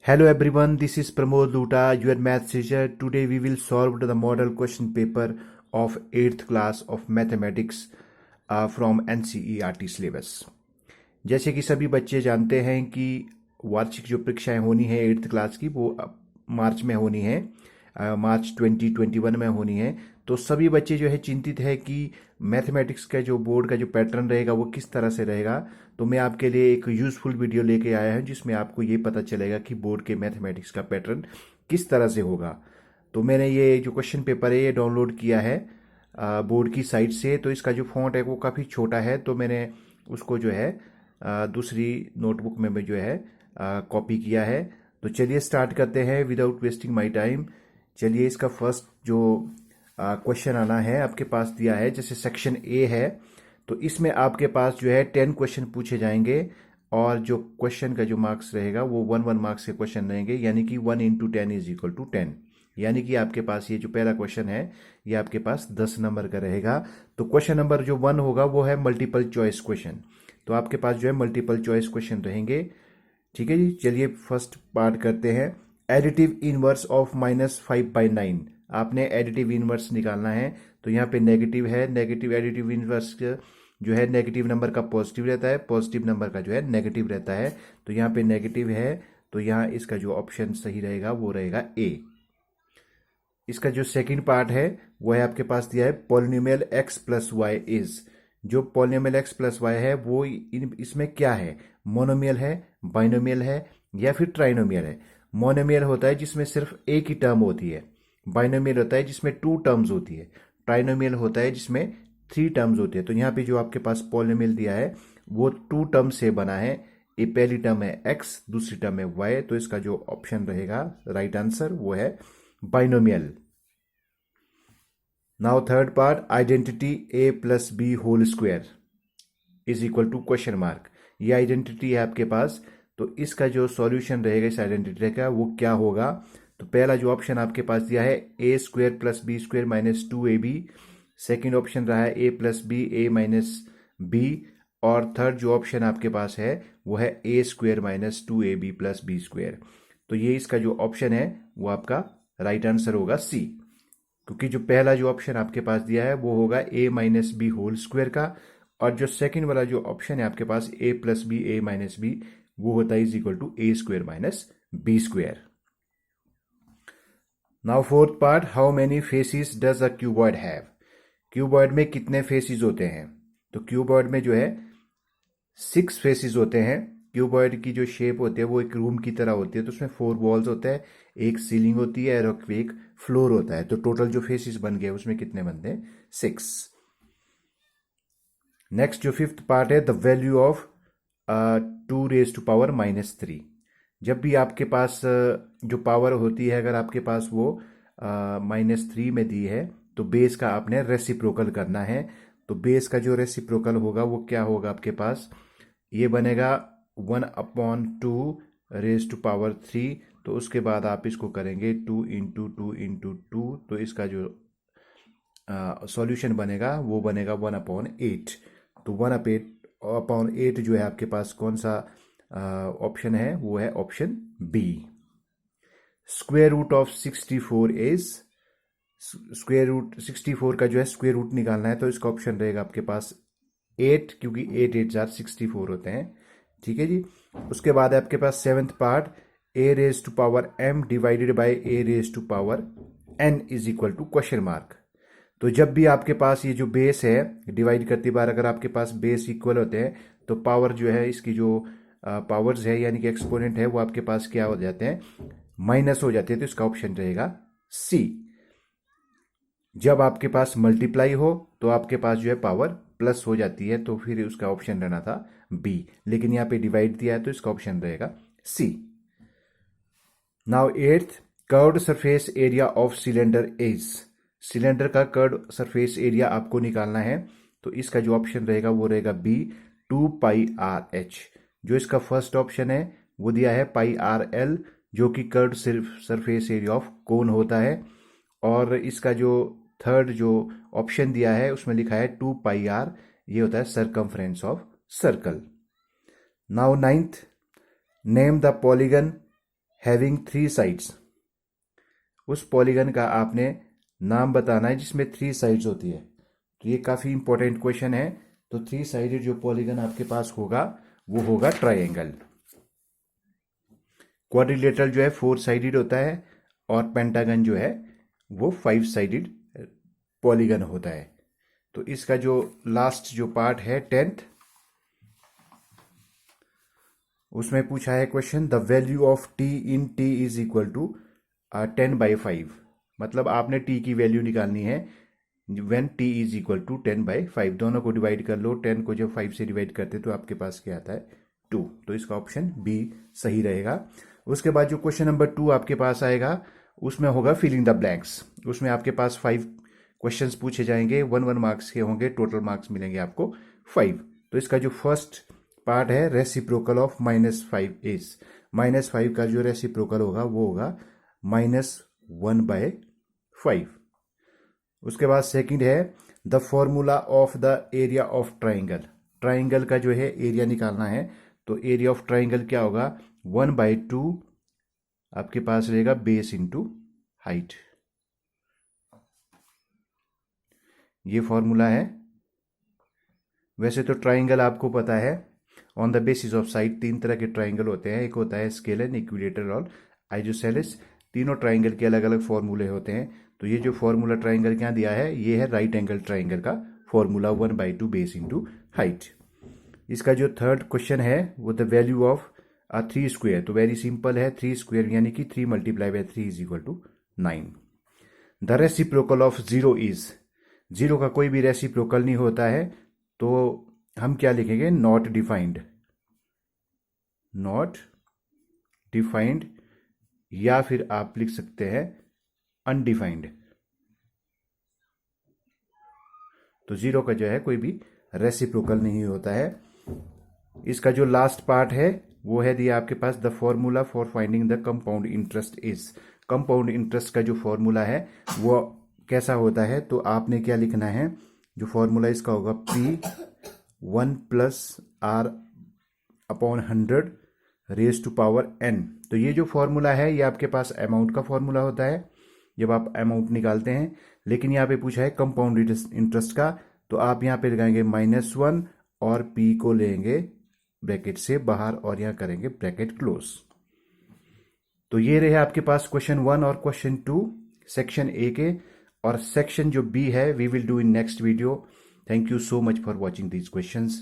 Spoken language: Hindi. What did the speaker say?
Hello everyone, this is Pramod Luta, your math teacher. Today we will solve the model question paper of 8th class of mathematics from NCERT syllabus. जैसे कि सभी बच्चे जानते हैं कि वार्षिक जो परीक्षाएं होनी है 8th क्लास की वो मार्च में होनी है, मार्च 2021 में होनी है। तो सभी बच्चे जो है चिंतित है कि मैथमेटिक्स का जो बोर्ड का जो पैटर्न रहेगा वो किस तरह से रहेगा। तो मैं आपके लिए एक यूज़फुल वीडियो लेके आया हूँ जिसमें आपको ये पता चलेगा कि बोर्ड के मैथमेटिक्स का पैटर्न किस तरह से होगा। तो मैंने ये जो क्वेश्चन पेपर है ये डाउनलोड किया है बोर्ड की साइट से। तो इसका जो फॉन्ट है वो काफ़ी छोटा है, तो मैंने उसको जो है दूसरी नोटबुक में जो है कॉपी किया है। तो चलिए स्टार्ट करते हैं विदाउट वेस्टिंग माय टाइम। चलिए इसका फर्स्ट जो क्वेश्चन आना है आपके पास दिया है, जैसे सेक्शन ए है तो इसमें आपके पास जो है 10 क्वेश्चन पूछे जाएंगे और जो क्वेश्चन का जो मार्क्स रहेगा वो 1 मार्क्स के क्वेश्चन रहेंगे, यानी कि 1 इंटू 10 इज इक्वल टू 10। यानी कि आपके पास ये जो पहला क्वेश्चन है ये आपके पास 10 नंबर का रहेगा। तो क्वेश्चन नंबर जो 1 होगा वो है मल्टीपल चॉइस क्वेश्चन। तो आपके पास जो है मल्टीपल चॉइस क्वेश्चन रहेंगे। ठीक है जी, चलिए फर्स्ट पार्ट करते हैं। Additive inverse of -5/9। आपने एडिटिव इनवर्स निकालना है। तो यहाँ पे नेगेटिव है, नेगेटिव एडिटिव इनवर्स जो है नेगेटिव नंबर का पॉजिटिव रहता है, पॉजिटिव नंबर का जो है नेगेटिव रहता है। तो यहाँ पे नेगेटिव है, तो यहाँ इसका जो ऑप्शन सही रहेगा वो रहेगा ए। इसका जो सेकंड पार्ट है वो है आपके पास दिया है polynomial x plus y is. जो पॉलिनोमियल x प्लस वाई है वो इसमें क्या है, मोनोमियल है, बाइनोमियल है या फिर ट्राइनोमियल है। मोनोमियल होता है जिसमें सिर्फ एक ही टर्म होती है, बाइनोमियल होता है जिसमें 2 टर्म्स होती है, ट्राइनोमियल होता है जिसमें 3 टर्म्स होती है। तो यहाँ पे जो आपके पास पॉलिनोमियल दिया है वो 2 टर्म से बना है। ये पहली टर्म है x, दूसरी टर्म है y। तो इसका जो ऑप्शन रहेगा राइट आंसर वो है binomial. Now third part, identity a plus b whole square is equal to question mark. ये आइडेंटिटी है आपके पास। तो इसका जो सॉल्यूशन रहेगा इस आइडेंटिटी का वो क्या होगा। तो पहला जो ऑप्शन आपके पास दिया है A square plus B square minus 2ab। Second option रहा है A plus B A minus B. और थर्ड जो ऑप्शन आपके पास है वो है A square minus 2ab plus B square. तो ये इसका जो ऑप्शन है वो आपका राइट आंसर होगा सी, क्योंकि जो पहला जो ऑप्शन आपके पास दिया है वो होगा a minus b whole square का, और जो सेकंड वाला जो ऑप्शन है आपके पास a plus B A minus b वो होता है is equal to a square minus b square. Now fourth part, how many faces does a cuboid have. Cuboid में कितने फेसिस होते हैं। तो क्यूबॉइड में जो है 6 फेसिस होते हैं। क्यूबॉइड की जो शेप होती है वो एक रूम की तरह होती है। तो उसमें 4 वॉल्स होते हैं, एक सीलिंग होती है और एक फ्लोर होता है। तो टोटल जो फेसिस बन गए उसमें कितने बनते हैं, 6। नेक्स्ट जो फिफ्थ पार्ट है, द वैल्यू ऑफ 2⁻³ जब भी आपके पास जो पावर होती है अगर आपके पास वो -3 में दी है तो बेस का आपने रेसिप्रोकल करना है। तो बेस का जो रेसिप्रोकल होगा वो क्या होगा आपके पास, ये बनेगा 1/2⁻³ तो उसके बाद आप इसको करेंगे 2 इंटू 2 इंटू 2। तो इसका जो सॉल्यूशन बनेगा वो बनेगा 1/8। तो 1/8 जो है आपके पास कौन सा ऑप्शन है वो है option b. Square root of 64 is, square root 64 का जो है स्क्वायर रूट निकालना है। तो इसका ऑप्शन रहेगा आपके पास 8, क्योंकि 8 8 जार 64 होते हैं। ठीक है जी। उसके बाद आपके पास seventh part, a⁻m divided by a⁻n is equal to question mark. तो जब भी आपके पास ये जो बेस है डिवाइड करती बार अगर आपके पास बेस इक्वल होते हैं तो पावर जो है इसकी जो पावर्स है यानी कि एक्सपोनेंट है वो आपके पास क्या हो जाते हैं, माइनस हो जाते हैं। तो इसका ऑप्शन रहेगा सी। जब आपके पास मल्टीप्लाई हो तो आपके पास जो है पावर प्लस हो जाती है, तो फिर उसका ऑप्शन रहना था बी, लेकिन यहाँ पे डिवाइड दिया है तो इसका ऑप्शन रहेगा C. Now eighth, curved surface area of cylinder is. Cylinder का कर्व्ड सरफेस एरिया आपको निकालना है। तो इसका जो ऑप्शन रहेगा वो रहेगा बी, 2πrh। जो इसका फर्स्ट ऑप्शन है वो दिया है πrl जो कि curved surface area of cone होता है। और इसका जो थर्ड जो ऑप्शन दिया है उसमें लिखा है 2πr, ये होता है circumference of circle. Now ninth, name the polygon having 3 sides, उस पॉलीगन का आपने नाम बताना है जिसमें 3 साइड्स होती है। तो ये काफ़ी इंपॉर्टेंट क्वेश्चन है। तो 3 साइडेड जो पॉलीगन आपके पास होगा वो होगा ट्राइंगल। क्वाड्रिलेटरल जो है 4 साइडेड होता है और पेंटागन जो है वो 5 साइडेड पॉलीगन होता है। तो इसका जो लास्ट जो पार्ट है 10th, उसमें पूछा है question the value of t in t is equal to 10/5। मतलब आपने टी की वैल्यू निकालनी है when t is equal to 10/5। दोनों को डिवाइड कर लो, 10 को जब 5 से डिवाइड करते तो आपके पास क्या आता है 2। तो इसका ऑप्शन बी सही रहेगा। उसके बाद जो क्वेश्चन नंबर 2 आपके पास आएगा उसमें होगा फिलिंग द ब्लैंक्स। उसमें आपके पास 5 क्वेश्चंस पूछे जाएंगे, 1 मार्क्स के होंगे, टोटल मार्क्स मिलेंगे आपको 5। तो इसका जो फर्स्ट पार्ट है रेसिप्रोकल ऑफ -5 इज, -5 का जो रेसिप्रोकल होगा वो होगा -1/5। उसके बाद सेकंड है the formula of the area of triangle. Triangle का जो है एरिया निकालना है, तो एरिया ऑफ ट्राइंगल क्या होगा 1/2 आपके पास रहेगा बेस इंटू हाइट। ये फॉर्मूला है। वैसे तो ट्राइंगल आपको पता है on the basis of side 3 तरह के ट्राइंगल होते हैं, एक होता है स्केलर, इक्विलेटरल और आइसोसेलेस। तीनों ट्राइंगल के अलग अलग फॉर्मूले होते हैं। तो ये जो फॉर्मूला ट्राइंगल क्या दिया है ये है राइट एंगल ट्राइंगल का फॉर्मूला 1/2 बेस इंटू हाइट। इसका जो थर्ड क्वेश्चन है वो द वैल्यू ऑफ 3 स्क्वायर। तो वेरी सिंपल है, 3 स्क्वायर यानी कि 3 × 3 is equal to 9। The reciprocal of 0 is, 0 का कोई भी रेसिप्रोकल नहीं होता है, तो हम क्या लिखेंगे नॉट डिफाइंड, नॉट डिफाइंड, या फिर आप लिख सकते हैं अनडिफाइंड। तो 0 का जो है कोई भी रेसिप्रोकल नहीं होता है। इसका जो लास्ट पार्ट है वो है दिया आपके पास the formula for finding the compound interest is. Compound interest का जो फॉर्मूला है वो कैसा होता है, तो आपने क्या लिखना है, जो फॉर्मूला इसका होगा P1 + R/100 raise to power n। तो ये जो फॉर्मूला है ये आपके पास अमाउंट का फॉर्मूला होता है जब आप अमाउंट निकालते हैं, लेकिन यहाँ पे पूछा है कंपाउंड इंटरेस्ट का, तो आप यहाँ पे लगाएंगे -1 और P को लेंगे ब्रैकेट से बाहर और यहाँ करेंगे ब्रैकेट क्लोज। तो ये रहे आपके पास क्वेश्चन 1 और क्वेश्चन 2 सेक्शन ए के, और सेक्शन जो बी है we will do in next video. Thank you so much for watching these questions.